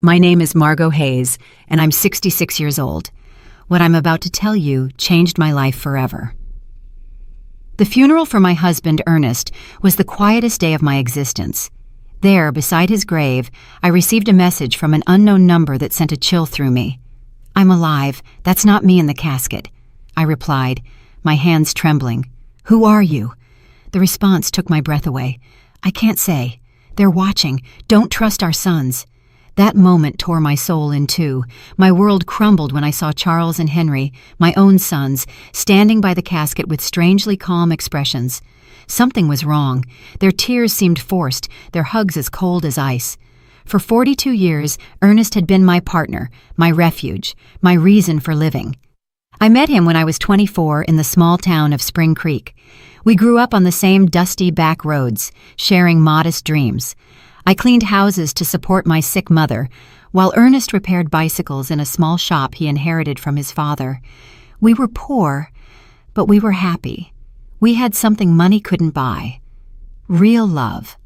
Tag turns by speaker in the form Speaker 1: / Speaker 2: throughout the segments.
Speaker 1: My name is Margot Hayes, and I'm 66 years old. What I'm about to tell you changed my life forever. The funeral for my husband, Ernest, was the quietest day of my existence. There, beside his grave, I received a message from an unknown number that sent a chill through me. "I'm alive. That's not me in the casket," I replied, my hands trembling. "Who are you?" The response took my breath away. "I can't say. They're watching. Don't trust our sons." That moment tore my soul in two. My world crumbled when I saw Charles and Henry, my own sons, standing by the casket with strangely calm expressions. Something was wrong. Their tears seemed forced, their hugs as cold as ice. For 42 years, Ernest had been my partner, my refuge, my reason for living. I met him when I was 24 in the small town of Spring Creek. We grew up on the same dusty back roads, sharing modest dreams. I cleaned houses to support my sick mother, while Ernest repaired bicycles in a small shop he inherited from his father. We were poor, but we were happy. We had something money couldn't buy: real love.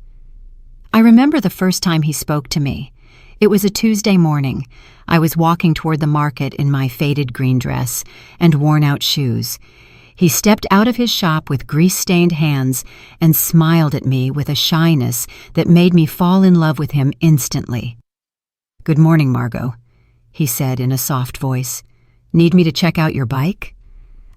Speaker 1: I remember the first time he spoke to me. It was a Tuesday morning. I was walking toward the market in my faded green dress and worn-out shoes. He stepped out of his shop with grease-stained hands and smiled at me with a shyness that made me fall in love with him instantly. "Good morning, Margot," he said in a soft voice. "Need me to check out your bike?"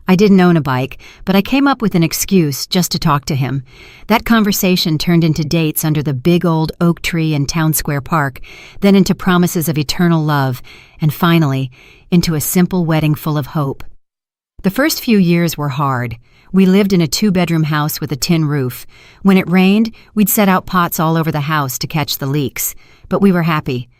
Speaker 1: I didn't own a bike, but I came up with an excuse just to talk to him. That conversation turned into dates under the big old oak tree in Town Square Park, then into promises of eternal love, and finally, into a simple wedding full of hope. The first few years were hard. We lived in a 2-bedroom house with a tin roof. When it rained, we'd set out pots all over the house to catch the leaks. But we were happy.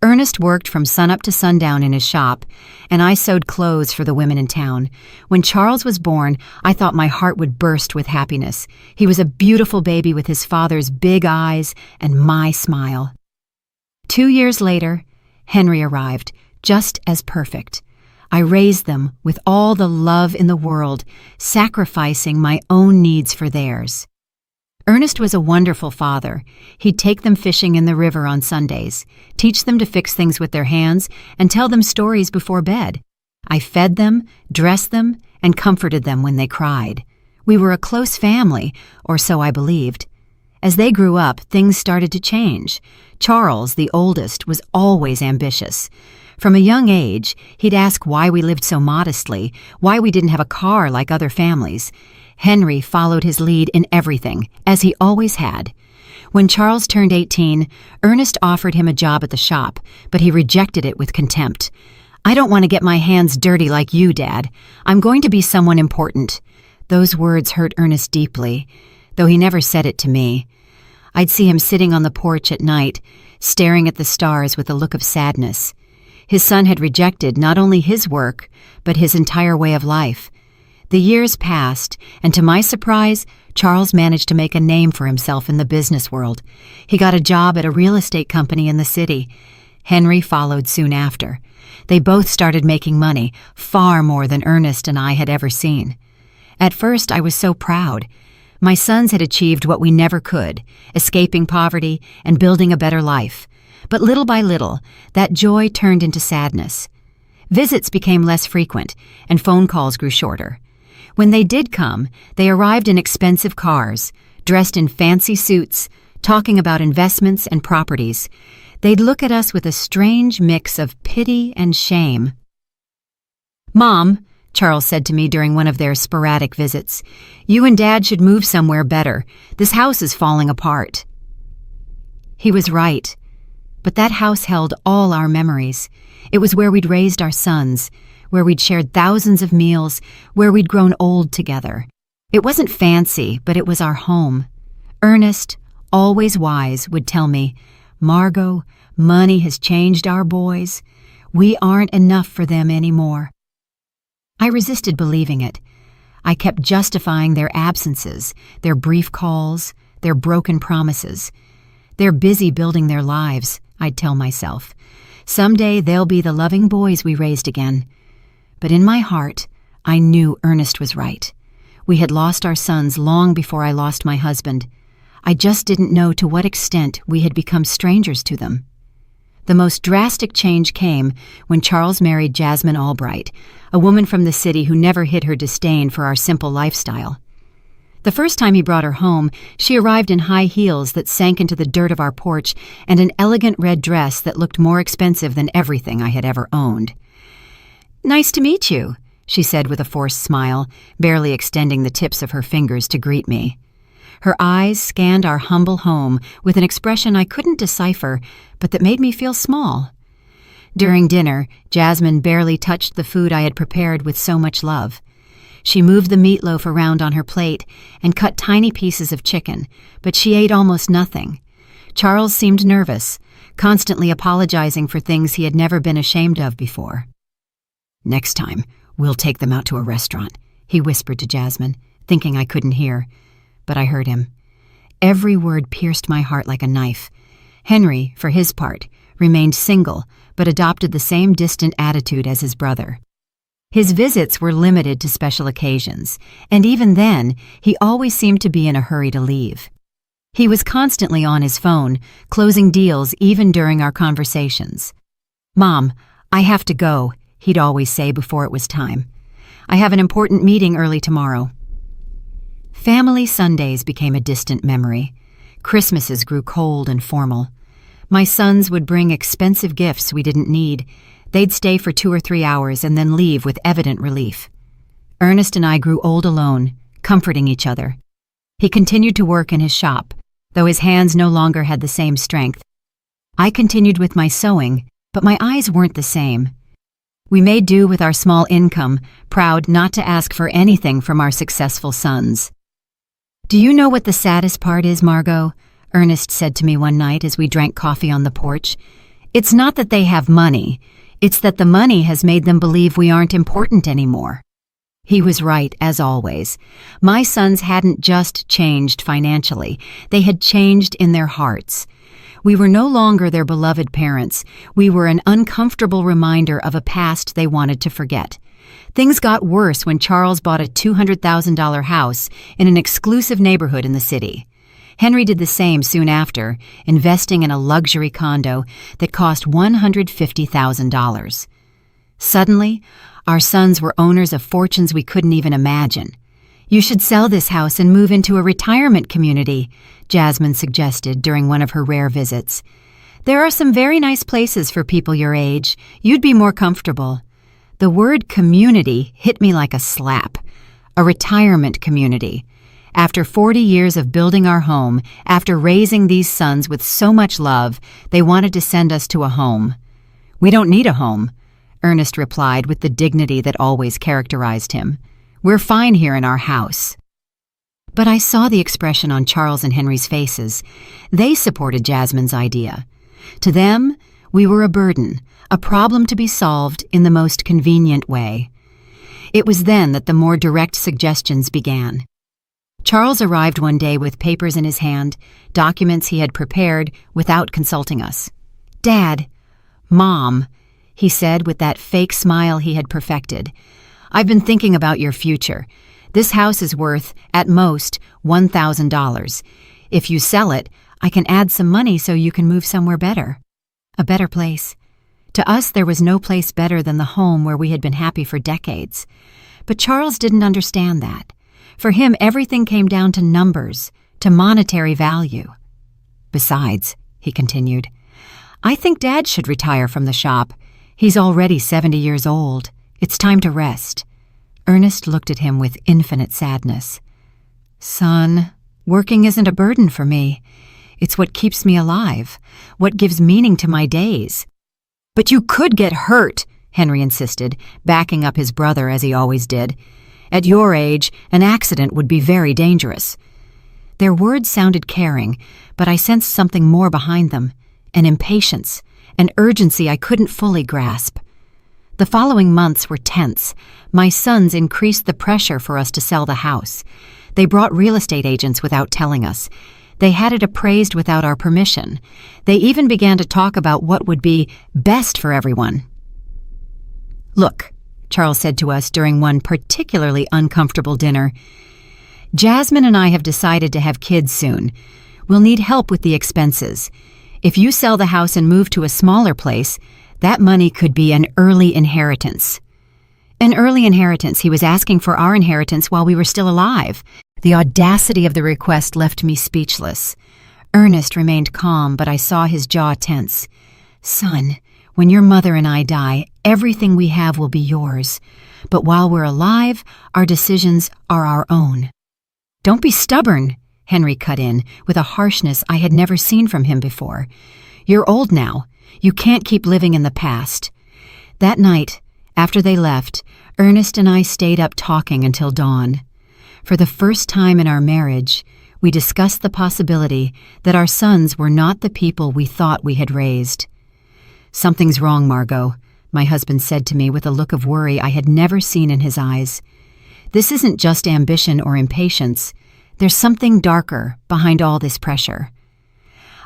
Speaker 1: Ernest worked from sunup to sundown in his shop, and I sewed clothes for the women in town. When Charles was born, I thought my heart would burst with happiness. He was a beautiful baby with his father's big eyes and my smile. 2 years later, Henry arrived, just as perfect. I raised them with all the love in the world, sacrificing my own needs for theirs. Ernest was a wonderful father. He'd take them fishing in the river on Sundays, teach them to fix things with their hands, and tell them stories before bed. I fed them, dressed them, and comforted them when they cried. We were a close family, or so I believed. As they grew up, things started to change. Charles, the oldest, was always ambitious. From a young age, he'd ask why we lived so modestly, why we didn't have a car like other families. Henry followed his lead in everything, as he always had. When Charles turned 18, Ernest offered him a job at the shop, but he rejected it with contempt. "I don't want to get my hands dirty like you, Dad. I'm going to be someone important." Those words hurt Ernest deeply, though he never said it to me. I'd see him sitting on the porch at night, staring at the stars with a look of sadness. His son had rejected not only his work, but his entire way of life. The years passed, and to my surprise, Charles managed to make a name for himself in the business world. He got a job at a real estate company in the city. Henry followed soon after. They both started making money, far more than Ernest and I had ever seen. At first, I was so proud. My sons had achieved what we never could, escaping poverty and building a better life. But little by little, that joy turned into sadness. Visits became less frequent, and phone calls grew shorter. When they did come, they arrived in expensive cars, dressed in fancy suits, talking about investments and properties. They'd look at us with a strange mix of pity and shame. "Mom," Charles said to me during one of their sporadic visits, "you and Dad should move somewhere better. This house is falling apart." He was right. But that house held all our memories. It was where we'd raised our sons, where we'd shared thousands of meals, where we'd grown old together. It wasn't fancy, but it was our home. Ernest, always wise, would tell me, "Margot, money has changed our boys. We aren't enough for them anymore." I resisted believing it. I kept justifying their absences, their brief calls, their broken promises. "They're busy building their lives," I'd tell myself. "Someday they'll be the loving boys we raised again." But in my heart, I knew Ernest was right. We had lost our sons long before I lost my husband. I just didn't know to what extent we had become strangers to them. The most drastic change came when Charles married Jasmine Albright, a woman from the city who never hid her disdain for our simple lifestyle. The first time he brought her home, she arrived in high heels that sank into the dirt of our porch and an elegant red dress that looked more expensive than everything I had ever owned. "Nice to meet you," she said with a forced smile, barely extending the tips of her fingers to greet me. Her eyes scanned our humble home with an expression I couldn't decipher, but that made me feel small. During dinner, Jasmine barely touched the food I had prepared with so much love. She moved the meatloaf around on her plate and cut tiny pieces of chicken, but she ate almost nothing. Charles seemed nervous, constantly apologizing for things he had never been ashamed of before. "Next time, we'll take them out to a restaurant," he whispered to Jasmine, thinking I couldn't hear. But I heard him. Every word pierced my heart like a knife. Henry, for his part, remained single, but adopted the same distant attitude as his brother. His visits were limited to special occasions, and even then, he always seemed to be in a hurry to leave. He was constantly on his phone, closing deals even during our conversations. "Mom, I have to go," he'd always say before it was time. "I have an important meeting early tomorrow." Family Sundays became a distant memory. Christmases grew cold and formal. My sons would bring expensive gifts we didn't need. They'd stay for 2 or 3 hours and then leave with evident relief. Ernest and I grew old alone, comforting each other. He continued to work in his shop, though his hands no longer had the same strength. I continued with my sewing, but my eyes weren't the same. We made do with our small income, proud not to ask for anything from our successful sons. "Do you know what the saddest part is, Margot?" Ernest said to me one night as we drank coffee on the porch. "It's not that they have money. It's that the money has made them believe we aren't important anymore." He was right, as always. My sons hadn't just changed financially. They had changed in their hearts. We were no longer their beloved parents. We were an uncomfortable reminder of a past they wanted to forget. Things got worse when Charles bought a $200,000 house in an exclusive neighborhood in the city. Henry did the same soon after, investing in a luxury condo that cost $150,000. Suddenly, our sons were owners of fortunes we couldn't even imagine. "You should sell this house and move into a retirement community," Jasmine suggested during one of her rare visits. "There are some very nice places for people your age. You'd be more comfortable." The word community hit me like a slap. A retirement community. After 40 years of building our home, after raising these sons with so much love, they wanted to send us to a home. "We don't need a home," Ernest replied with the dignity that always characterized him. "We're fine here in our house." But I saw the expression on Charles and Henry's faces. They supported Jasmine's idea. To them, we were a burden, a problem to be solved in the most convenient way. It was then that the more direct suggestions began. Charles arrived one day with papers in his hand, documents he had prepared without consulting us. "Dad, Mom," he said with that fake smile he had perfected, "I've been thinking about your future. This house is worth, at most, $1,000. If you sell it, I can add some money so you can move somewhere better. A better place." To us, there was no place better than the home where we had been happy for decades. But Charles didn't understand that. For him, everything came down to numbers, to monetary value. "Besides," he continued, "I think Dad should retire from the shop. He's already 70 years old. It's time to rest." Ernest looked at him with infinite sadness. "Son, working isn't a burden for me. It's what keeps me alive, what gives meaning to my days." "But you could get hurt," Henry insisted, backing up his brother as he always did. "At your age, an accident would be very dangerous." Their words sounded caring, but I sensed something more behind them, an impatience, an urgency I couldn't fully grasp. The following months were tense. My sons increased the pressure for us to sell the house. They brought real estate agents without telling us. They had it appraised without our permission. They even began to talk about what would be best for everyone. "Look," Charles said to us during one particularly uncomfortable dinner, "Jasmine and I have decided to have kids soon. We'll need help with the expenses. If you sell the house and move to a smaller place, that money could be an early inheritance. An early inheritance. He was asking for our inheritance while we were still alive. The audacity of the request left me speechless. Ernest remained calm, but I saw his jaw tense. Son, when your mother and I die, everything we have will be yours. But while we're alive, our decisions are our own. Don't be stubborn, Henry cut in, with a harshness I had never seen from him before. You're old now. You can't keep living in the past. That night, after they left, Ernest and I stayed up talking until dawn. For the first time in our marriage, we discussed the possibility that our sons were not the people we thought we had raised. Something's wrong, Margot, my husband said to me with a look of worry I had never seen in his eyes. This isn't just ambition or impatience. There's something darker behind all this pressure.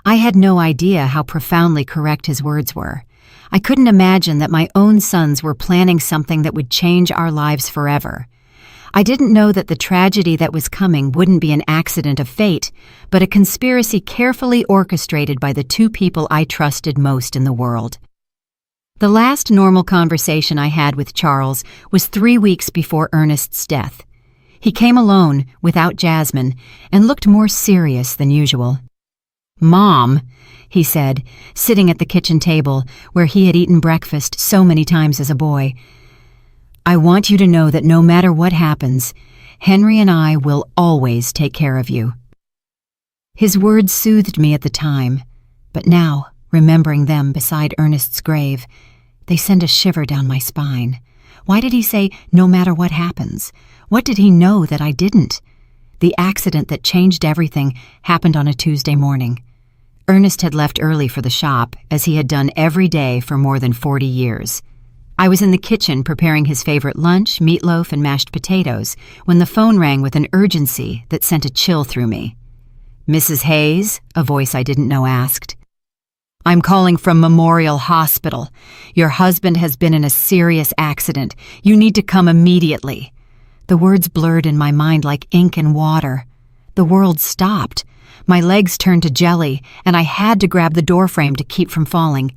Speaker 1: I had no idea how profoundly correct his words were. I couldn't imagine that my own sons were planning something that would change our lives forever. I didn't know that the tragedy that was coming wouldn't be an accident of fate, but a conspiracy carefully orchestrated by the two people I trusted most in the world. The last normal conversation I had with Charles was 3 weeks before Ernest's death. He came alone, without Jasmine, and looked more serious than usual. Mom, he said, sitting at the kitchen table where he had eaten breakfast so many times as a boy, I want you to know that no matter what happens, Henry and I will always take care of you. His words soothed me at the time, but now, remembering them beside Ernest's grave, they send a shiver down my spine. Why did he say, no matter what happens? What did he know that I didn't? The accident that changed everything happened on a Tuesday morning. Ernest had left early for the shop, as he had done every day for more than 40 years. I was in the kitchen preparing his favorite lunch, meatloaf and mashed potatoes, when the phone rang with an urgency that sent a chill through me. Mrs. Hayes, a voice I didn't know asked. I'm calling from Memorial Hospital. Your husband has been in a serious accident. You need to come immediately. The words blurred in my mind like ink and water. The world stopped. My legs turned to jelly, and I had to grab the doorframe to keep from falling.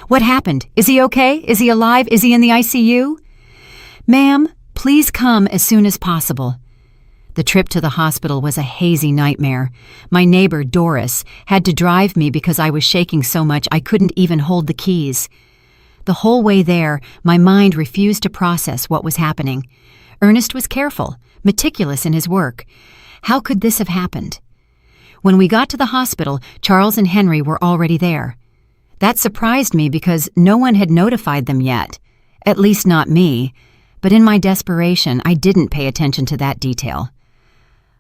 Speaker 1: What happened? Is he okay? Is he alive? Is he in the ICU? Ma'am, please come as soon as possible. The trip to the hospital was a hazy nightmare. My neighbor, Doris, had to drive me because I was shaking so much I couldn't even hold the keys. The whole way there, my mind refused to process what was happening. Ernest was careful, meticulous in his work. How could this have happened? When we got to the hospital, Charles and Henry were already there. That surprised me because no one had notified them yet. At least not me. But in my desperation, I didn't pay attention to that detail.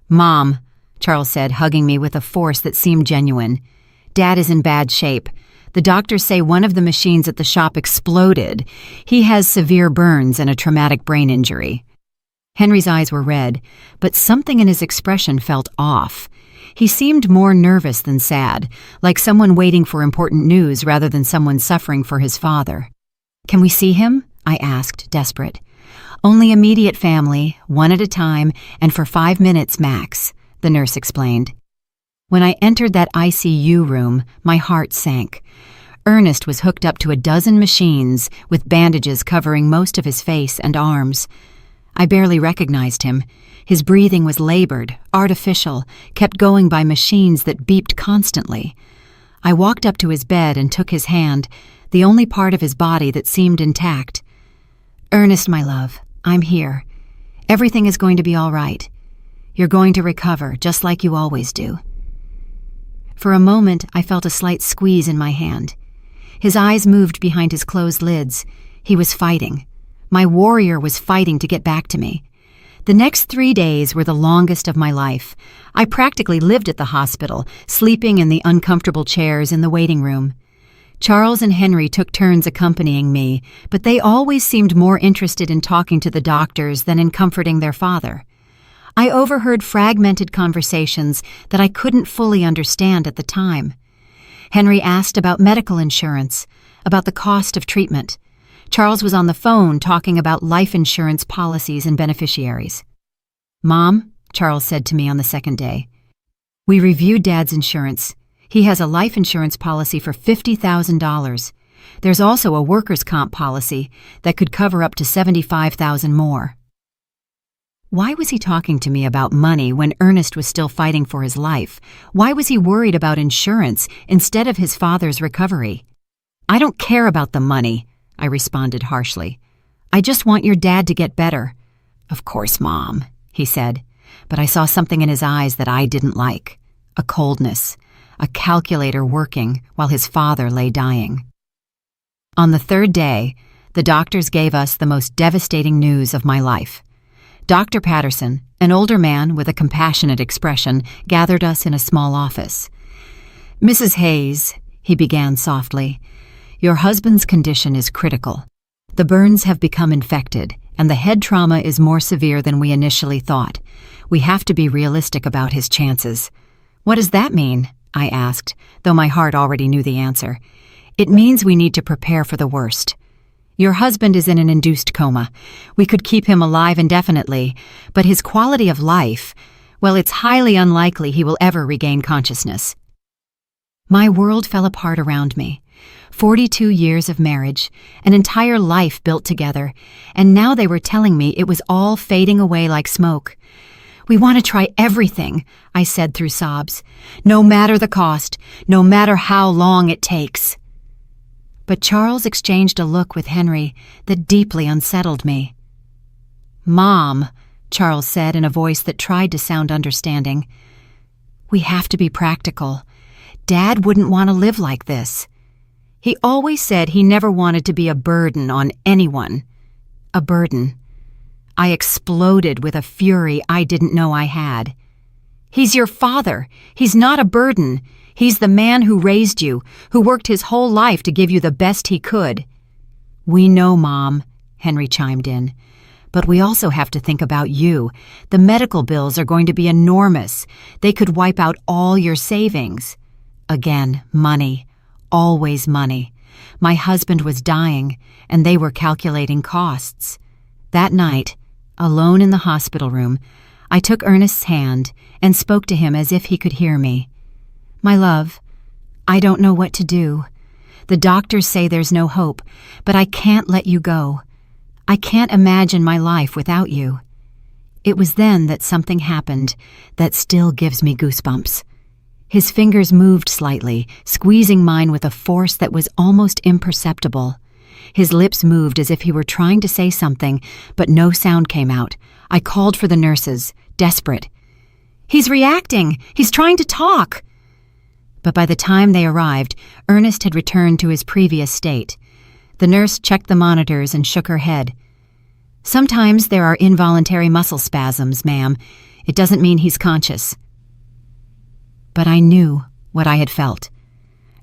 Speaker 1: Mom, Charles said, hugging me with a force that seemed genuine. Dad is in bad shape. The doctors say one of the machines at the shop exploded. He has severe burns and a traumatic brain injury. Henry's eyes were red, but something in his expression felt off. He seemed more nervous than sad, like someone waiting for important news rather than someone suffering for his father. Can we see him? I asked, desperate. Only immediate family, one at a time, and for 5 minutes max, the nurse explained. When I entered that ICU room, my heart sank. Ernest was hooked up to a dozen machines with bandages covering most of his face and arms. I barely recognized him. His breathing was labored, artificial, kept going by machines that beeped constantly. I walked up to his bed and took his hand, the only part of his body that seemed intact. Ernest, my love, I'm here. Everything is going to be all right. You're going to recover, just like you always do. For a moment, I felt a slight squeeze in my hand. His eyes moved behind his closed lids. He was fighting. My warrior was fighting to get back to me. The next 3 days were the longest of my life. I practically lived at the hospital, sleeping in the uncomfortable chairs in the waiting room. Charles and Henry took turns accompanying me, but they always seemed more interested in talking to the doctors than in comforting their father. I overheard fragmented conversations that I couldn't fully understand at the time. Henry asked about medical insurance, about the cost of treatment. Charles was on the phone talking about life insurance policies and beneficiaries. Mom, Charles said to me on the second day, we reviewed Dad's insurance. He has a life insurance policy for $50,000. There's also a workers' comp policy that could cover up to $75,000 more. Why was he talking to me about money when Ernest was still fighting for his life? Why was he worried about insurance instead of his father's recovery? I don't care about the money, I responded harshly. I just want your dad to get better. Of course, Mom, he said, but I saw something in his eyes that I didn't like. A coldness, a calculator working while his father lay dying. On the third day, the doctors gave us the most devastating news of my life. Dr. Patterson, an older man with a compassionate expression, gathered us in a small office. Mrs. Hayes, he began softly, your husband's condition is critical. The burns have become infected, and the head trauma is more severe than we initially thought. We have to be realistic about his chances. What does that mean? I asked, though my heart already knew the answer. It means we need to prepare for the worst. Your husband is in an induced coma. We could keep him alive indefinitely, but his quality of life, well, it's highly unlikely he will ever regain consciousness. My world fell apart around me. 42 years of marriage, an entire life built together, and now they were telling me it was all fading away like smoke. We want to try everything, I said through sobs, no matter the cost, no matter how long it takes. But Charles exchanged a look with Henry that deeply unsettled me. Mom, Charles said in a voice that tried to sound understanding, we have to be practical. Dad wouldn't want to live like this. He always said he never wanted to be a burden on anyone. A burden. I exploded with a fury I didn't know I had. He's your father. He's not a burden. He's the man who raised you, who worked his whole life to give you the best he could. We know, Mom, Henry chimed in. But we also have to think about you. The medical bills are going to be enormous. They could wipe out all your savings. Again, money. Always money. My husband was dying, and they were calculating costs. That night, alone in the hospital room, I took Ernest's hand and spoke to him as if he could hear me. My love, I don't know what to do. The doctors say there's no hope, but I can't let you go. I can't imagine my life without you. It was then that something happened that still gives me goosebumps. His fingers moved slightly, squeezing mine with a force that was almost imperceptible. His lips moved as if he were trying to say something, but no sound came out. I called for the nurses, desperate. He's reacting! He's trying to talk! But by the time they arrived, Ernest had returned to his previous state. The nurse checked the monitors and shook her head. Sometimes there are involuntary muscle spasms, ma'am. It doesn't mean he's conscious. But I knew what I had felt.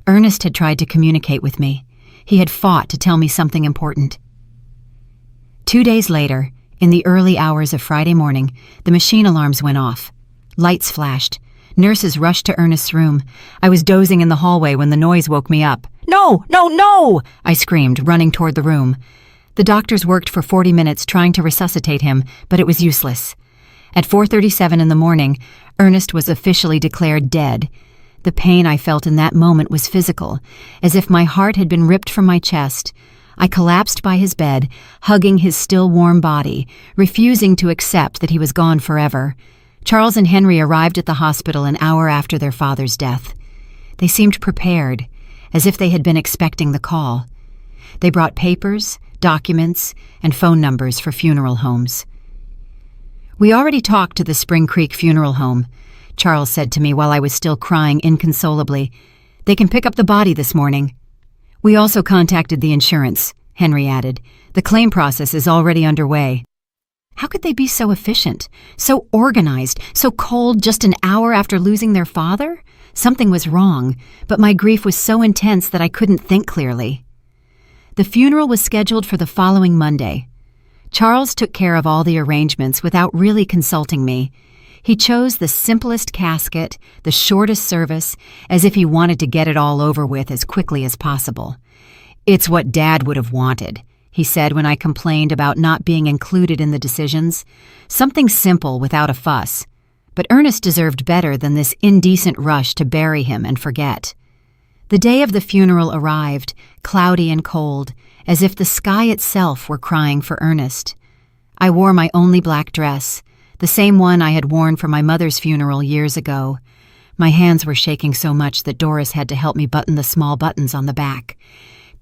Speaker 1: Ernest had tried to communicate with me. He had fought to tell me something important. 2 days later, in the early hours of Friday morning, the machine alarms went off. Lights flashed. Nurses rushed to Ernest's room. I was dozing in the hallway when the noise woke me up. No, no, no! I screamed, running toward the room. The doctors worked for 40 minutes trying to resuscitate him, but it was useless. At 4:37 in the morning, Ernest was officially declared dead. The pain I felt in that moment was physical, as if my heart had been ripped from my chest. I collapsed by his bed, hugging his still warm body, refusing to accept that he was gone forever. Charles and Henry arrived at the hospital an hour after their father's death. They seemed prepared, as if they had been expecting the call. They brought papers, documents, and phone numbers for funeral homes. We already talked to the Spring Creek Funeral Home, Charles said to me while I was still crying inconsolably. They can pick up the body this morning. We also contacted the insurance, Henry added. The claim process is already underway. How could they be so efficient, so organized, so cold just an hour after losing their father? Something was wrong, but my grief was so intense that I couldn't think clearly. The funeral was scheduled for the following Monday. Charles took care of all the arrangements without really consulting me. He chose the simplest casket, the shortest service, as if he wanted to get it all over with as quickly as possible. It's what Dad would have wanted, he said when I complained about not being included in the decisions. Something simple without a fuss. But Ernest deserved better than this indecent rush to bury him and forget. The day of the funeral arrived, cloudy and cold, as if the sky itself were crying for Ernest. I wore my only black dress, the same one I had worn for my mother's funeral years ago. My hands were shaking so much that Doris had to help me button the small buttons on the back.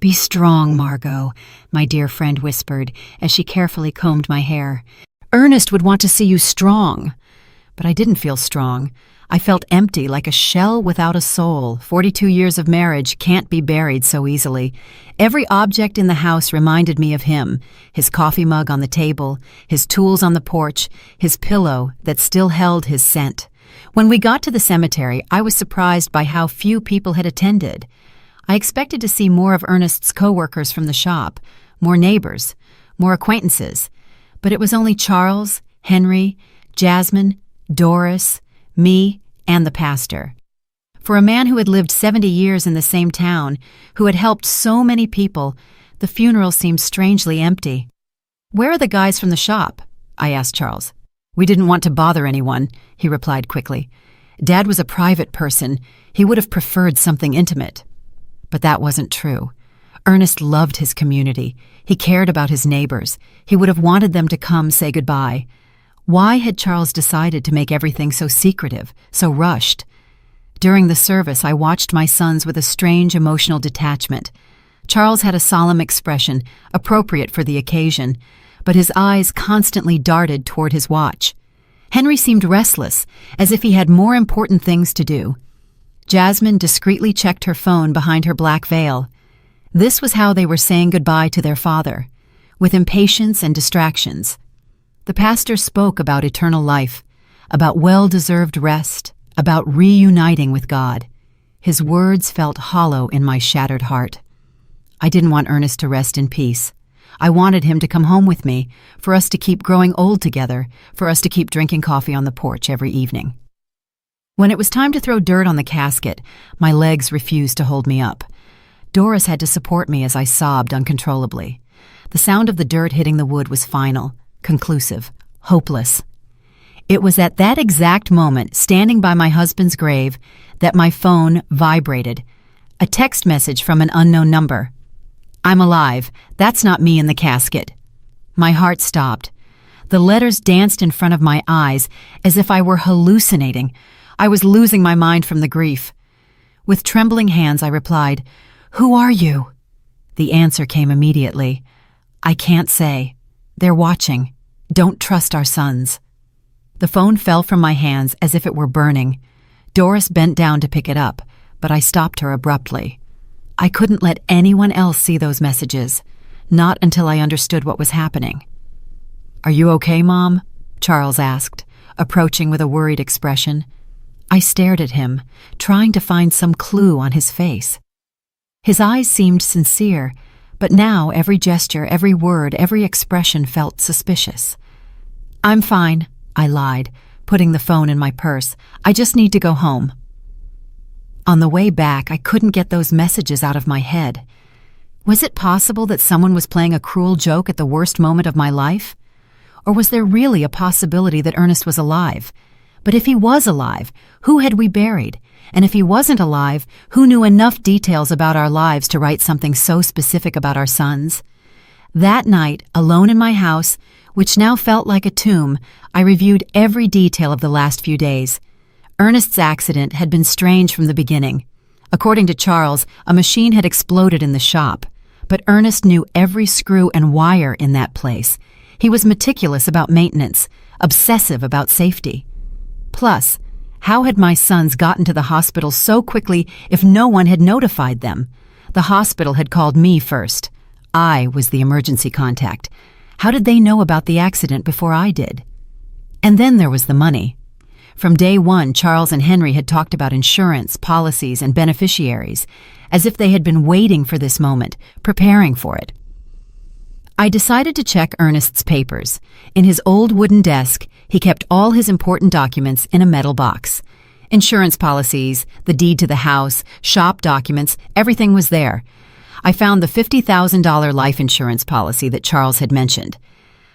Speaker 1: "Be strong, Margot," my dear friend whispered as she carefully combed my hair. "Ernest would want to see you strong." But I didn't feel strong. I felt empty, like a shell without a soul. 42 years of marriage can't be buried so easily. Every object in the house reminded me of him: his coffee mug on the table, his tools on the porch, his pillow that still held his scent. When we got to the cemetery, I was surprised by how few people had attended. I expected to see more of Ernest's co-workers from the shop, more neighbors, more acquaintances. But it was only Charles, Henry, Jasmine, Doris, me, and the pastor. For a man who had lived 70 years in the same town, who had helped so many people, the funeral seemed strangely empty. "Where are the guys from the shop?" I asked Charles. "We didn't want to bother anyone," he replied quickly. "Dad was a private person. He would have preferred something intimate." But that wasn't true. Ernest loved his community. He cared about his neighbors. He would have wanted them to come say goodbye. Why had Charles decided to make everything so secretive, so rushed? During the service, I watched my sons with a strange emotional detachment. Charles had a solemn expression, appropriate for the occasion, but his eyes constantly darted toward his watch. Henry seemed restless, as if he had more important things to do. Jasmine discreetly checked her phone behind her black veil. This was how they were saying goodbye to their father, with impatience and distractions. The pastor spoke about eternal life, about well-deserved rest, about reuniting with God. His words felt hollow in my shattered heart. I didn't want Ernest to rest in peace. I wanted him to come home with me, for us to keep growing old together, for us to keep drinking coffee on the porch every evening. When it was time to throw dirt on the casket, my legs refused to hold me up. Doris had to support me as I sobbed uncontrollably. The sound of the dirt hitting the wood was final, conclusive, hopeless. It was at that exact moment, standing by my husband's grave, that my phone vibrated. A text message from an unknown number. "I'm alive. That's not me in the casket." My heart stopped. The letters danced in front of my eyes as if I were hallucinating. I was losing my mind from the grief. With trembling hands, I replied, "Who are you?" The answer came immediately. "I can't say. They're watching. Don't trust our sons." The phone fell from my hands as if it were burning. Doris bent down to pick it up, but I stopped her abruptly. I couldn't let anyone else see those messages, not until I understood what was happening. "Are you okay, Mom?" Charles asked, approaching with a worried expression. I stared at him, trying to find some clue on his face. His eyes seemed sincere, but now every gesture, every word, every expression felt suspicious. "I'm fine," I lied, putting the phone in my purse. "I just need to go home." On the way back, I couldn't get those messages out of my head. Was it possible that someone was playing a cruel joke at the worst moment of my life? Or was there really a possibility that Ernest was alive? But if he was alive, who had we buried? And if he wasn't alive, who knew enough details about our lives to write something so specific about our sons? That night, alone in my house, which now felt like a tomb, I reviewed every detail of the last few days. Ernest's accident had been strange from the beginning. According to Charles, a machine had exploded in the shop, but Ernest knew every screw and wire in that place. He was meticulous about maintenance, obsessive about safety. Plus, how had my sons gotten to the hospital so quickly if no one had notified them? The hospital had called me first. I was the emergency contact. How did they know about the accident before I did? And then there was the money. From day one, Charles and Henry had talked about insurance, policies, and beneficiaries, as if they had been waiting for this moment, preparing for it. I decided to check Ernest's papers. In his old wooden desk, he kept all his important documents in a metal box. Insurance policies, the deed to the house, shop documents, everything was there. I found the $50,000 life insurance policy that Charles had mentioned.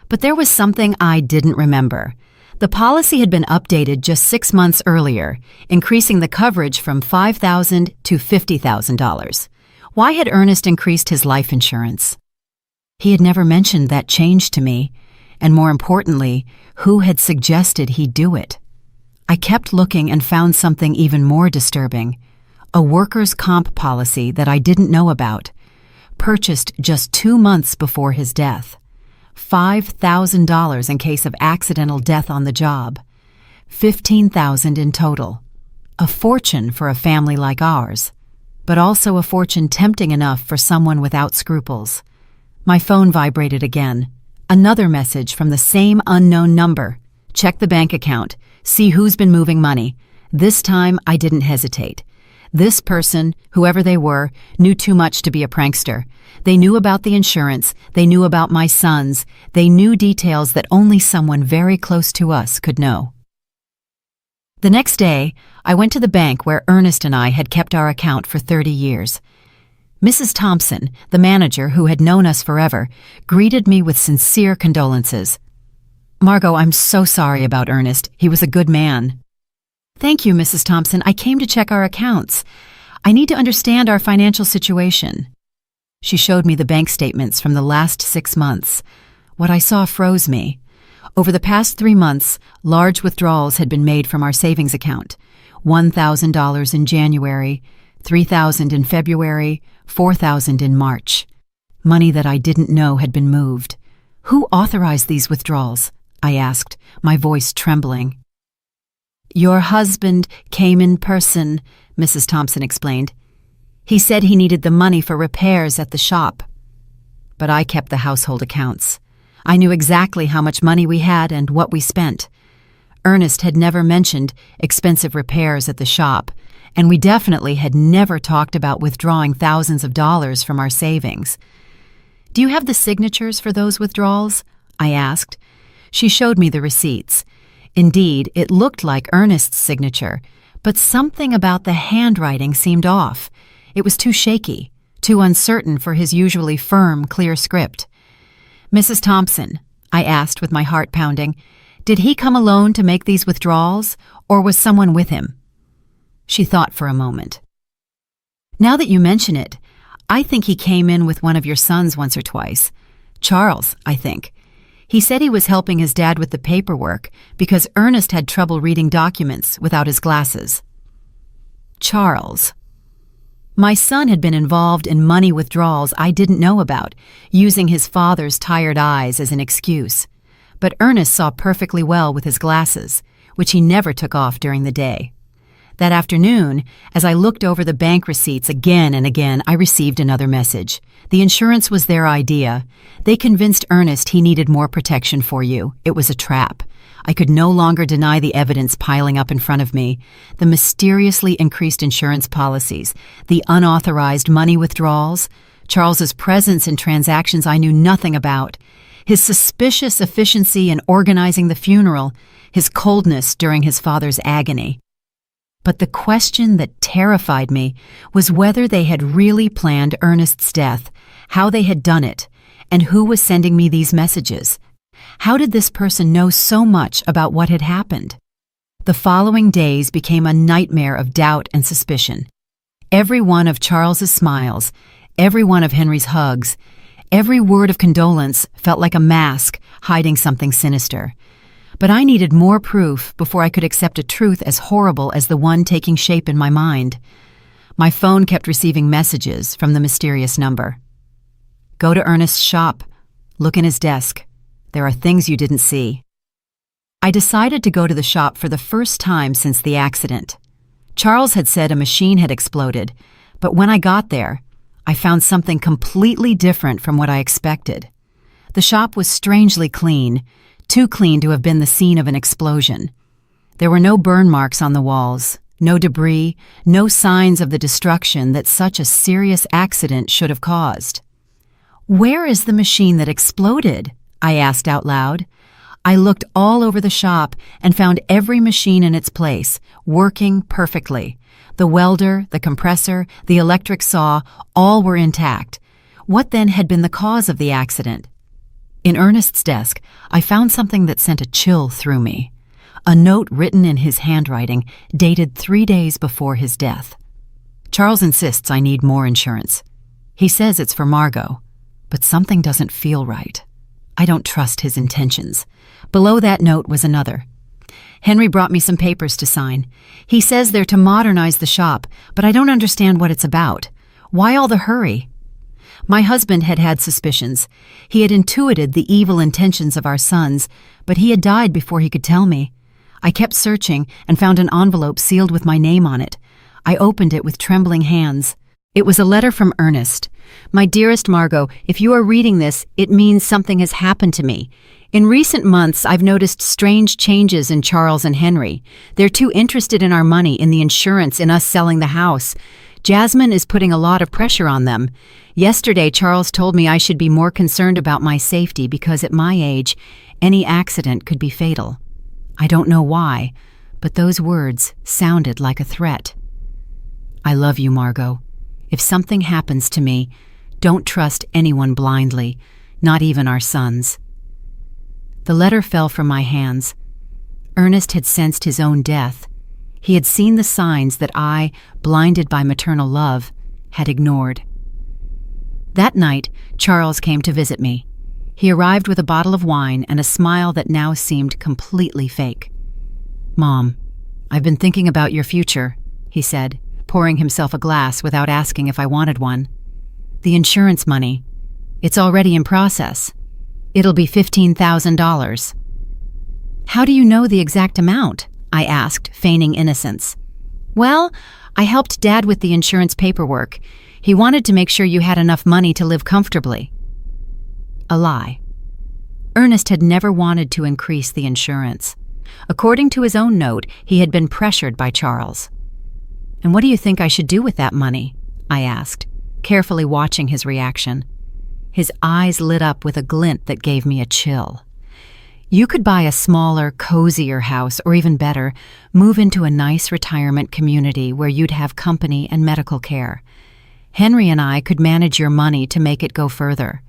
Speaker 1: But there was something I didn't remember. The policy had been updated just 6 months earlier, increasing the coverage from $5,000 to $50,000. Why had Ernest increased his life insurance? He had never mentioned that change to me, and more importantly, who had suggested he do it? I kept looking and found something even more disturbing. A workers' comp policy that I didn't know about, purchased just 2 months before his death. $5,000 in case of accidental death on the job. $15,000 in total. A fortune for a family like ours, but also a fortune tempting enough for someone without scruples. My phone vibrated again. Another message from the same unknown number. Check the bank account. See who's been moving money. This time I didn't hesitate. This person, whoever they were, knew too much to be a prankster. They knew about the insurance, they knew about my sons, they knew details that only someone very close to us could know. The next day, I went to the bank where Ernest and I had kept our account for 30 years. Mrs. Thompson, the manager who had known us forever, greeted me with sincere condolences. "Margot, I'm so sorry about Ernest. He was a good man." "Thank you, Mrs. Thompson. I came to check our accounts. I need to understand our financial situation." She showed me the bank statements from the last 6 months. What I saw froze me. Over the past 3 months, large withdrawals had been made from our savings account. $1,000 in January, $3,000 in February, $4,000 in March. Money that I didn't know had been moved. "Who authorized these withdrawals?" I asked, my voice trembling. "Your husband came in person," Mrs. Thompson explained. "He said he needed the money for repairs at the shop." But I kept the household accounts. I knew exactly how much money we had and what we spent. Ernest had never mentioned expensive repairs at the shop, and we definitely had never talked about withdrawing thousands of dollars from our savings. "Do you have the signatures for those withdrawals?" I asked. She showed me the receipts. Indeed, it looked like Ernest's signature, but something about the handwriting seemed off. It was too shaky, too uncertain for his usually firm, clear script. "Mrs. Thompson," I asked with my heart pounding, "did he come alone to make these withdrawals, or was someone with him?" She thought for a moment. "Now that you mention it, I think he came in with one of your sons once or twice. Charles, I think. He said he was helping his dad with the paperwork because Ernest had trouble reading documents without his glasses." Charles. My son had been involved in money withdrawals I didn't know about, using his father's tired eyes as an excuse. But Ernest saw perfectly well with his glasses, which he never took off during the day. That afternoon, as I looked over the bank receipts again and again, I received another message. The insurance was their idea. They convinced Ernest he needed more protection for you. It was a trap. I could no longer deny the evidence piling up in front of me. The mysteriously increased insurance policies, the unauthorized money withdrawals, Charles's presence in transactions I knew nothing about, his suspicious efficiency in organizing the funeral, his coldness during his father's agony. But the question that terrified me was whether they had really planned Ernest's death, how they had done it, and who was sending me these messages. How did this person know so much about what had happened? The following days became a nightmare of doubt and suspicion. Every one of Charles's smiles, every one of Henry's hugs, every word of condolence felt like a mask hiding something sinister. But I needed more proof before I could accept a truth as horrible as the one taking shape in my mind. My phone kept receiving messages from the mysterious number. "Go to Ernest's shop. Look in his desk. There are things you didn't see." I decided to go to the shop for the first time since the accident. Charles had said a machine had exploded, but when I got there, I found something completely different from what I expected. The shop was strangely clean, too clean to have been the scene of an explosion. There were no burn marks on the walls, no debris, no signs of the destruction that such a serious accident should have caused. "Where is the machine that exploded?" I asked out loud. I looked all over the shop and found every machine in its place, working perfectly. The welder, the compressor, the electric saw, all were intact. What then had been the cause of the accident? In Ernest's desk, I found something that sent a chill through me. a note written in his handwriting dated 3 days before his death. Charles insists I need more insurance. He says it's for Margot, but something doesn't feel right. I don't trust his intentions. Below that note was another. Henry brought me some papers to sign. He says they're to modernize the shop, but I don't understand what it's about. Why all the hurry? My husband had had suspicions. He had intuited the evil intentions of our sons, but he had died before he could tell me. I kept searching and found an envelope sealed with my name on it. I opened it with trembling hands. It was a letter from Ernest. "My dearest Margot, if you are reading this, it means something has happened to me. In recent months, I've noticed strange changes in Charles and Henry. They're too interested in our money, in the insurance, in us selling the house. Jasmine is putting a lot of pressure on them. Yesterday, Charles told me I should be more concerned about my safety because at my age, any accident could be fatal. I don't know why, but those words sounded like a threat. I love you, Margot. If something happens to me, don't trust anyone blindly, not even our sons." The letter fell from my hands. Ernest had sensed his own death. He had seen the signs that I, blinded by maternal love, had ignored. That night, Charles came to visit me. He arrived with a bottle of wine and a smile that now seemed completely fake. "Mom, I've been thinking about your future," he said, pouring himself a glass without asking if I wanted one. "The insurance money. It's already in process. It'll be $15,000. "How do you know the exact amount?" I asked, feigning innocence. "Well, I helped Dad with the insurance paperwork. He wanted to make sure you had enough money to live comfortably." A lie. Ernest had never wanted to increase the insurance. According to his own note, he had been pressured by Charles. "And what do you think I should do with that money?" I asked, carefully watching his reaction. His eyes lit up with a glint that gave me a chill. "You could buy a smaller, cozier house, or even better, move into a nice retirement community where you'd have company and medical care. Henry and I could manage your money to make it go further."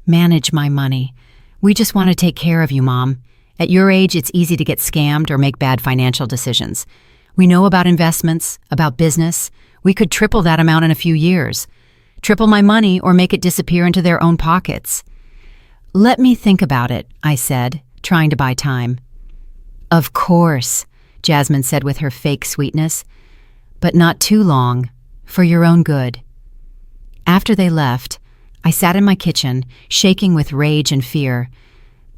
Speaker 1: "Manage my money. We just want to take care of you, Mom. At your age, it's easy to get scammed or make bad financial decisions. We know about investments, about business. We could triple that amount in a few years. Triple my money or make it disappear into their own pockets." "Let me think about it," I said, trying to buy time. "Of course," Jasmine said with her fake sweetness. "But not too long, for your own good." After they left, I sat in my kitchen, shaking with rage and fear.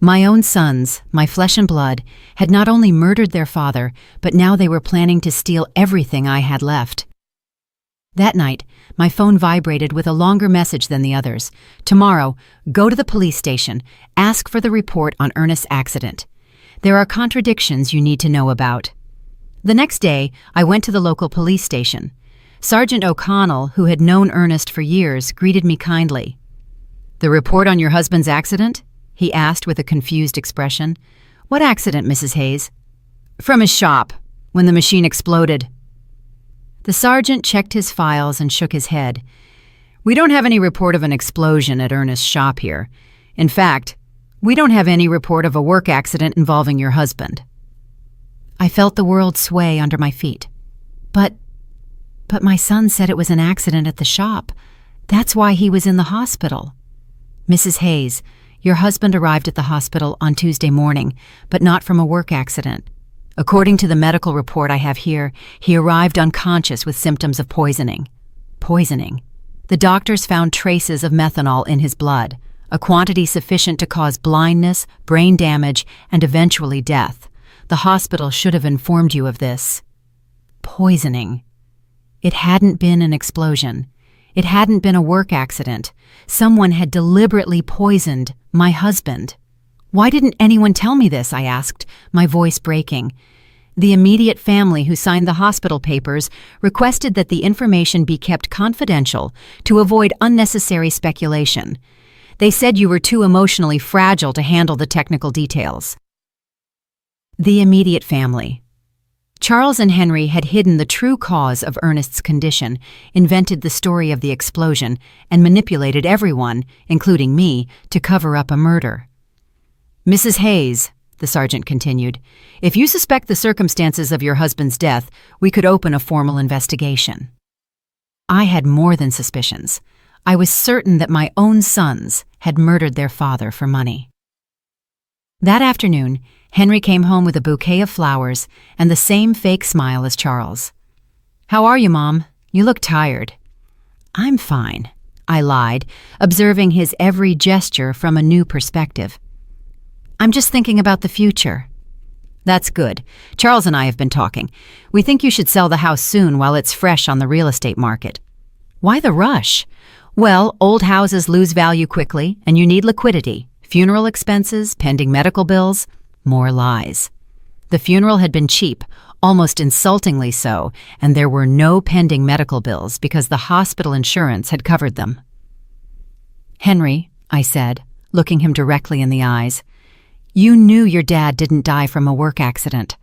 Speaker 1: My own sons, my flesh and blood, had not only murdered their father, but now they were planning to steal everything I had left. That night, my phone vibrated with a longer message than the others. "Tomorrow, go to the police station. Ask for the report on Ernest's accident. There are contradictions you need to know about." The next day, I went to the local police station. Sergeant O'Connell, who had known Ernest for years, greeted me kindly. "The report on your husband's accident?" he asked with a confused expression. "What accident, Mrs. Hayes?" "From his shop, when the machine exploded." The sergeant checked his files and shook his head. "We don't have any report of an explosion at Ernest's shop here. In fact, we don't have any report of a work accident involving your husband." I felt the world sway under my feet. But my son said it was an accident at the shop. That's why he was in the hospital." "Mrs. Hayes, your husband arrived at the hospital on Tuesday morning, but not from a work accident. According to the medical report I have here, he arrived unconscious with symptoms of poisoning." Poisoning. The doctors found traces of methanol in his blood, a quantity sufficient to cause blindness, brain damage, and eventually death. The hospital should have informed you of this. Poisoning. It hadn't been an explosion. It hadn't been a work accident. Someone had deliberately poisoned my husband. "Why didn't anyone tell me this?" I asked, my voice breaking. The immediate family who signed the hospital papers requested that the information be kept confidential to avoid unnecessary speculation. They said you were too emotionally fragile to handle the technical details. The immediate family. Charles and Henry had hidden the true cause of Ernest's condition, invented the story of the explosion, and manipulated everyone, including me, to cover up a murder. "Mrs. Hayes," the sergeant continued. "If you suspect the circumstances of your husband's death, we could open a formal investigation." I had more than suspicions. I was certain that my own sons had murdered their father for money. That afternoon, Henry came home with a bouquet of flowers and the same fake smile as Charles. "How are you, Mom? You look tired." "I'm fine," I lied, observing his every gesture from a new perspective. "I'm just thinking about the future." "That's good. Charles and I have been talking. We think you should sell the house soon while it's fresh on the real estate market." "Why the rush?" "Well, old houses lose value quickly, and you need liquidity. Funeral expenses, pending medical bills." More lies. The funeral had been cheap, almost insultingly so, and there were no pending medical bills because the hospital insurance had covered them. "Henry," I said, looking him directly in the eyes, "you knew your dad didn't die from a work accident."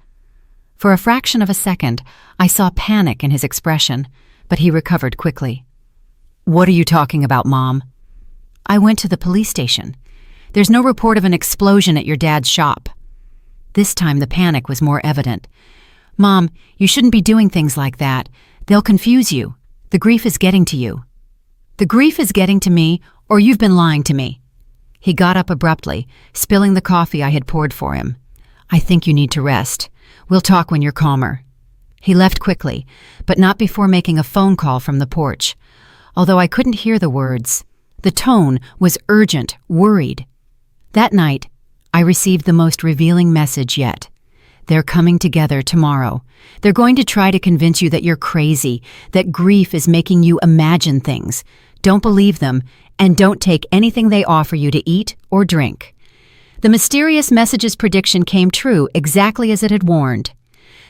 Speaker 1: For a fraction of a second, I saw panic in his expression, but he recovered quickly. "What are you talking about, Mom?" "I went to the police station. There's no report of an explosion at your dad's shop." This time the panic was more evident. "Mom, you shouldn't be doing things like that. They'll confuse you. The grief is getting to you." "The grief is getting to me, or you've been lying to me." He got up abruptly, spilling the coffee I had poured for him. "I think you need to rest. We'll talk when you're calmer." He left quickly, but not before making a phone call from the porch. Although I couldn't hear the words, the tone was urgent, worried. That night, I received the most revealing message yet. "They're coming together tomorrow. They're going to try to convince you that you're crazy, that grief is making you imagine things. Don't believe them, and don't take anything they offer you to eat or drink." The mysterious message's prediction came true exactly as it had warned.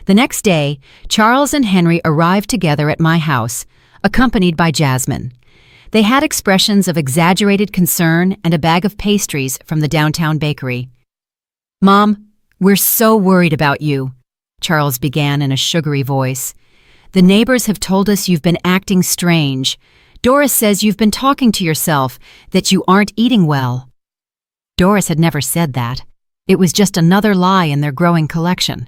Speaker 1: The next day, Charles and Henry arrived together at my house, accompanied by Jasmine. They had expressions of exaggerated concern and a bag of pastries from the downtown bakery. "Mom, we're so worried about you," Charles began in a sugary voice. "The neighbors have told us you've been acting strange. Doris says you've been talking to yourself, that you aren't eating well." Doris had never said that. It was just another lie in their growing collection.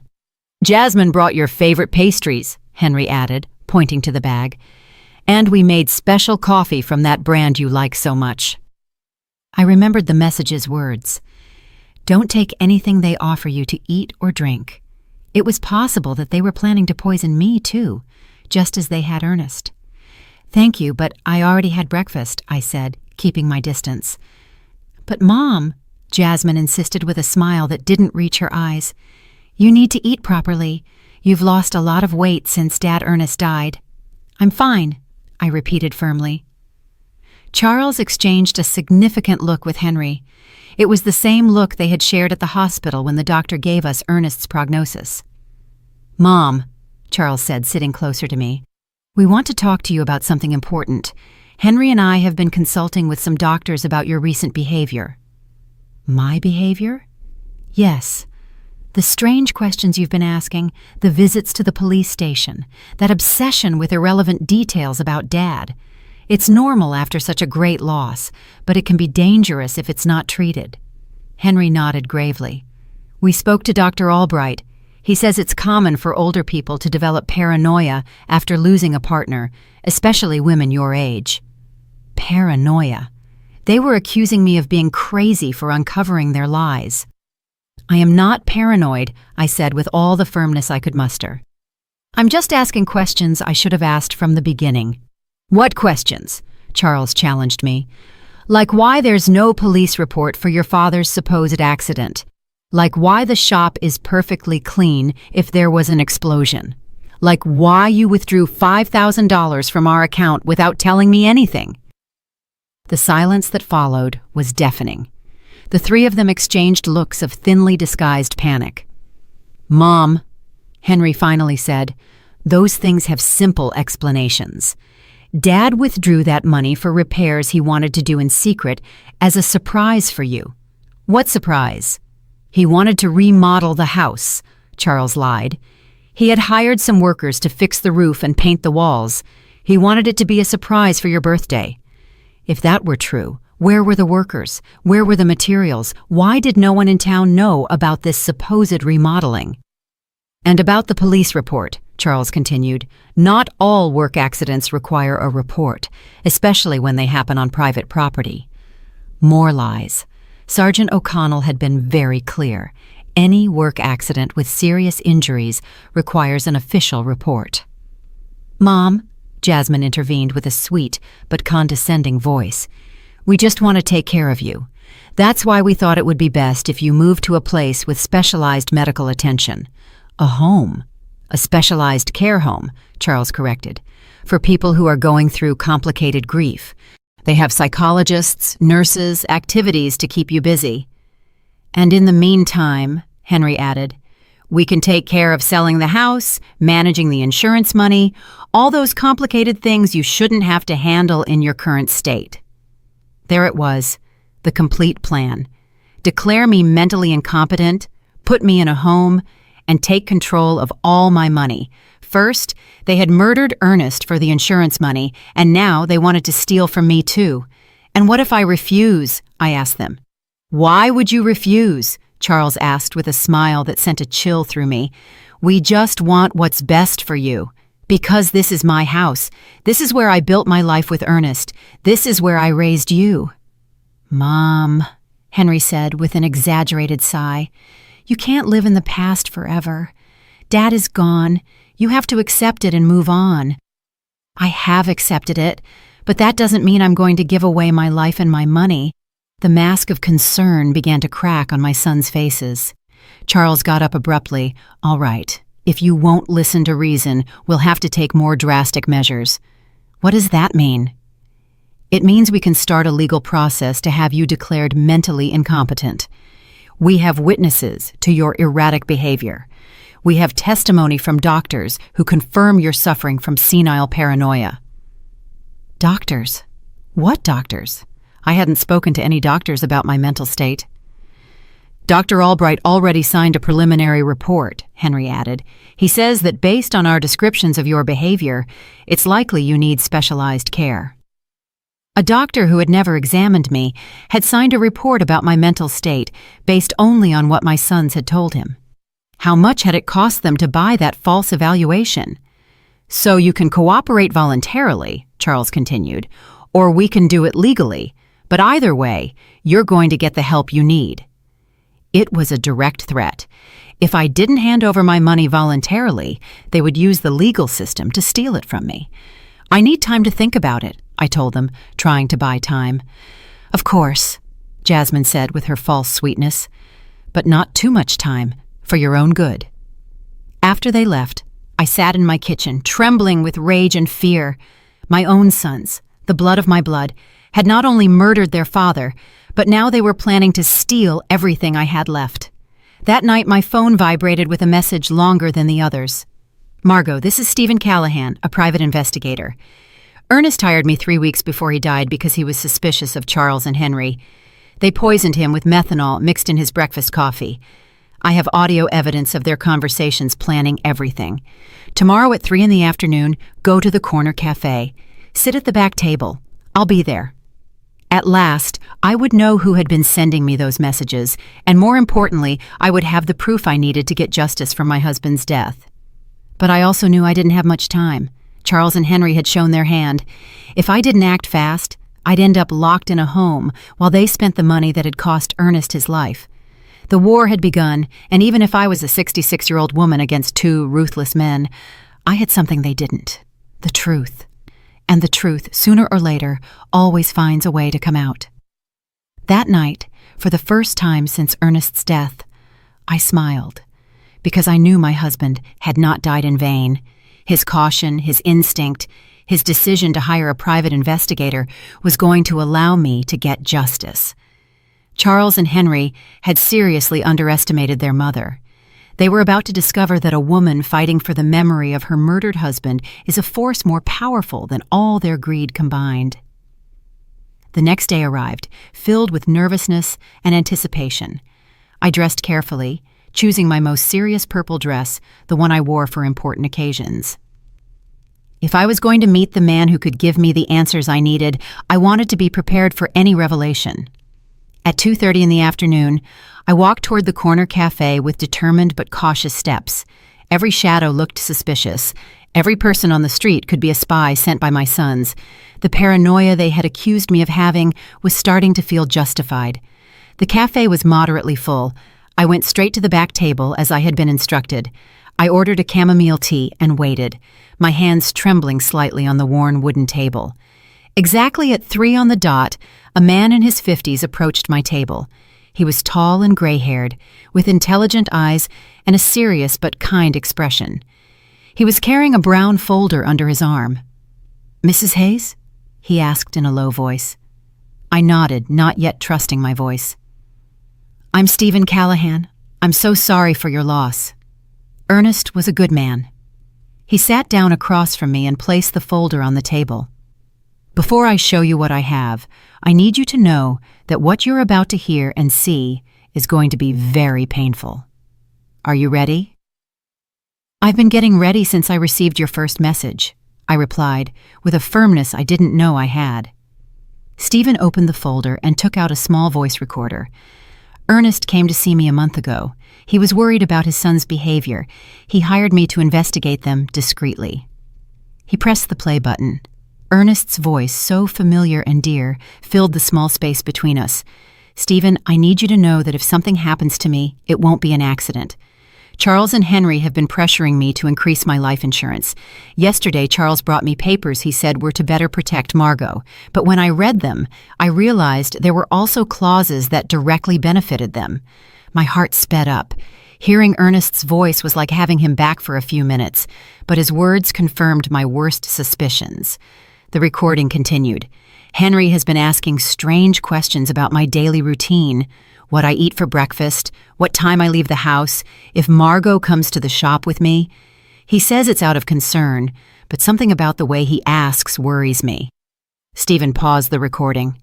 Speaker 1: "Jasmine brought your favorite pastries," Henry added, pointing to the bag. "And we made special coffee from that brand you like so much." I remembered the message's words. Don't take anything they offer you to eat or drink. It was possible that they were planning to poison me, too, just as they had Ernest. "Thank you, but I already had breakfast," I said, keeping my distance. "But Mom," Jasmine insisted with a smile that didn't reach her eyes, "you need to eat properly. You've lost a lot of weight since Dad Ernest died." "I'm fine," I repeated firmly. Charles exchanged a significant look with Henry. It was the same look they had shared at the hospital when the doctor gave us Ernest's prognosis. "Mom," Charles said, sitting closer to me, "we want to talk to you about something important. Henry and I have been consulting with some doctors about your recent behavior." "My behavior?" "Yes. The strange questions you've been asking, the visits to the police station, that obsession with irrelevant details about Dad. It's normal after such a great loss, but it can be dangerous if it's not treated." Henry nodded gravely. "We spoke to Dr. Albright. He says it's common for older people to develop paranoia after losing a partner, especially women your age." Paranoia. They were accusing me of being crazy for uncovering their lies. "I am not paranoid," I said with all the firmness I could muster. "I'm just asking questions I should have asked from the beginning." "What questions?" Charles challenged me. "Like why there's no police report for your father's supposed accident. Like why the shop is perfectly clean if there was an explosion. Like why you withdrew $5,000 from our account without telling me anything." The silence that followed was deafening. The three of them exchanged looks of thinly disguised panic. "Mom," Henry finally said, "those things have simple explanations. Dad withdrew that money for repairs he wanted to do in secret as a surprise for you." "What surprise?" "He wanted to remodel the house," Charles lied. "He had hired some workers to fix the roof and paint the walls. He wanted it to be a surprise for your birthday." If that were true, Where were the workers? Where were the materials? Why did no one in town know about this supposed remodeling? And about the police report, Charles continued, not all work accidents require a report, especially when they happen on private property. More lies. Sergeant O'Connell had been very clear. Any work accident with serious injuries requires an official report. Mom, Jasmine intervened with a sweet but condescending voice, we just want to take care of you. That's why we thought it would be best if you moved to a place with specialized medical attention. A home. A specialized care home, Charles corrected, for people who are going through complicated grief. They have psychologists, nurses, activities to keep you busy. And in the meantime, Henry added, we can take care of selling the house, managing the insurance money, all those complicated things you shouldn't have to handle in your current state. There it was, the complete plan. Declare me mentally incompetent, put me in a home, and take control of all my money. First, they had murdered Ernest for the insurance money, and now they wanted to steal from me too. And what if I refuse? I asked them. Why would you refuse? Charles asked with a smile that sent a chill through me. We just want what's best for you. Because this is my house. This is where I built my life with Ernest. This is where I raised you. Mom, Henry said with an exaggerated sigh, you can't live in the past forever. Dad is gone. You have to accept it and move on. I have accepted it, but that doesn't mean I'm going to give away my life and my money. The mask of concern began to crack on my sons' faces. Charles got up abruptly. All right. If you won't listen to reason, we'll have to take more drastic measures. What does that mean? It means we can start a legal process to have you declared mentally incompetent. We have witnesses to your erratic behavior. We have testimony from doctors who confirm you're suffering from senile paranoia. Doctors? What doctors? I hadn't spoken to any doctors about my mental state. Dr. Albright already signed a preliminary report, Henry added. He says that based on our descriptions of your behavior, it's likely you need specialized care. A doctor who had never examined me had signed a report about my mental state based only on what my sons had told him. How much had it cost them to buy that false evaluation? So you can cooperate voluntarily, Charles continued, or we can do it legally, but either way, you're going to get the help you need. It was a direct threat. If I didn't hand over my money voluntarily, they would use the legal system to steal it from me. I need time to think about it, I told them, trying to buy time. Of course, Jasmine said with her false sweetness, but not too much time, for your own good. After they left, I sat in my kitchen, trembling with rage and fear. My own sons, the blood of my blood, had not only murdered their father, but now they were planning to steal everything I had left. That night my phone vibrated with a message longer than the others. Margot, this is Stephen Callahan, a private investigator. Ernest hired me 3 weeks before he died because he was suspicious of Charles and Henry. They poisoned him with methanol mixed in his breakfast coffee. I have audio evidence of their conversations planning everything. Tomorrow at 3 p.m, go to the corner cafe. Sit at the back table. I'll be there. At last, I would know who had been sending me those messages, and more importantly, I would have the proof I needed to get justice for my husband's death. But I also knew I didn't have much time. Charles and Henry had shown their hand. If I didn't act fast, I'd end up locked in a home while they spent the money that had cost Ernest his life. The war had begun, and even if I was a 66-year-old woman against 2 ruthless men, I had something they didn't: the truth. And the truth, sooner or later, always finds a way to come out. That night, for the first time since Ernest's death, I smiled, because I knew my husband had not died in vain. His caution, his instinct, his decision to hire a private investigator was going to allow me to get justice. Charles and Henry had seriously underestimated their mother. They were about to discover that a woman fighting for the memory of her murdered husband is a force more powerful than all their greed combined. The next day arrived, filled with nervousness and anticipation. I dressed carefully, choosing my most serious purple dress, the one I wore for important occasions. If I was going to meet the man who could give me the answers I needed, I wanted to be prepared for any revelation. At 2:30 in the afternoon, I walked toward the corner cafe with determined but cautious steps. Every shadow looked suspicious. Every person on the street could be a spy sent by my sons. The paranoia they had accused me of having was starting to feel justified. The cafe was moderately full. I went straight to the back table as I had been instructed. I ordered a chamomile tea and waited, my hands trembling slightly on the worn wooden table. Exactly at 3 on the dot, a man in his 50s approached my table. He was tall and gray-haired, with intelligent eyes and a serious but kind expression. He was carrying a brown folder under his arm. "Mrs. Hayes?" he asked in a low voice. I nodded, not yet trusting my voice. "I'm Stephen Callahan. I'm so sorry for your loss." Ernest was a good man. He sat down across from me and placed the folder on the table. "Before I show you what I have, I need you to know that what you're about to hear and see is going to be very painful. Are you ready?" "I've been getting ready since I received your first message," I replied, with a firmness I didn't know I had. Stephen opened the folder and took out a small voice recorder. "Ernest came to see me a month ago. He was worried about his son's behavior. He hired me to investigate them discreetly." He pressed the play button. Ernest's voice, so familiar and dear, filled the small space between us. "Stephen, I need you to know that if something happens to me, it won't be an accident. Charles and Henry have been pressuring me to increase my life insurance. Yesterday, Charles brought me papers he said were to better protect Margot. But when I read them, I realized there were also clauses that directly benefited them. My heart sped up. Hearing Ernest's voice was like having him back for a few minutes, but his words confirmed my worst suspicions. The recording continued. "Henry has been asking strange questions about my daily routine, what I eat for breakfast, what time I leave the house, if Margot comes to the shop with me. He says it's out of concern, but something about the way he asks worries me." Stephen paused the recording.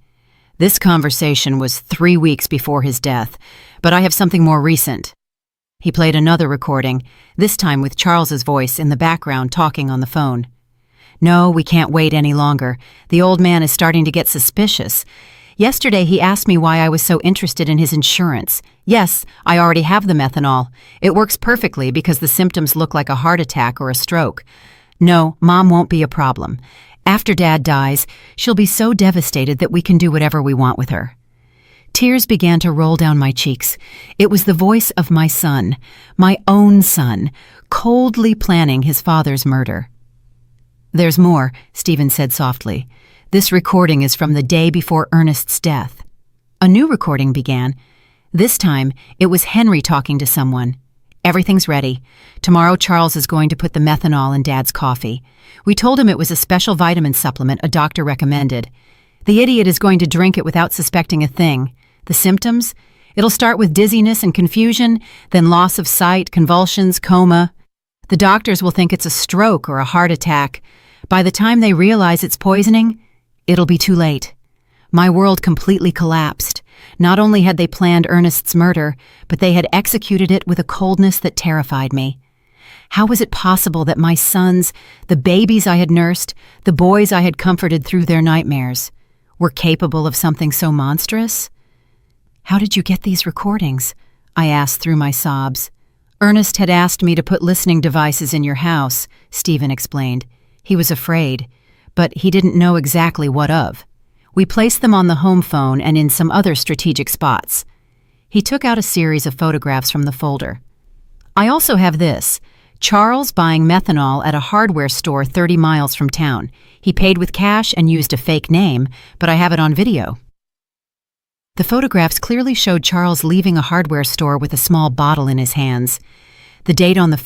Speaker 1: "This conversation was 3 weeks before his death, but I have something more recent." He played another recording, this time with Charles's voice in the background talking on the phone. "No, we can't wait any longer. The old man is starting to get suspicious. Yesterday he asked me why I was so interested in his insurance. Yes, I already have the methanol. It works perfectly because the symptoms look like a heart attack or a stroke. No, Mom won't be a problem. After Dad dies, she'll be so devastated that we can do whatever we want with her." Tears began to roll down my cheeks. It was the voice of my son, my own son, coldly planning his father's murder. "There's more," Stephen said softly. "This recording is from the day before Ernest's death." A new recording began. This time, it was Henry talking to someone. "Everything's ready. Tomorrow Charles is going to put the methanol in Dad's coffee. We told him it was a special vitamin supplement a doctor recommended. The idiot is going to drink it without suspecting a thing. The symptoms? It'll start with dizziness and confusion, then loss of sight, convulsions, coma. The doctors will think it's a stroke or a heart attack. By the time they realize it's poisoning, it'll be too late." My world completely collapsed. Not only had they planned Ernest's murder, but they had executed it with a coldness that terrified me. How was it possible that my sons, the babies I had nursed, the boys I had comforted through their nightmares, were capable of something so monstrous? "How did you get these recordings?" I asked through my sobs. "Ernest had asked me to put listening devices in your house," Stephen explained. He was afraid, but he didn't know exactly what of. "We placed them on the home phone and in some other strategic spots." He took out a series of photographs from the folder. "I also have this. Charles buying methanol at a hardware store 30 miles from town. He paid with cash and used a fake name, but I have it on video." The photographs clearly showed Charles leaving a hardware store with a small bottle in his hands. The date on the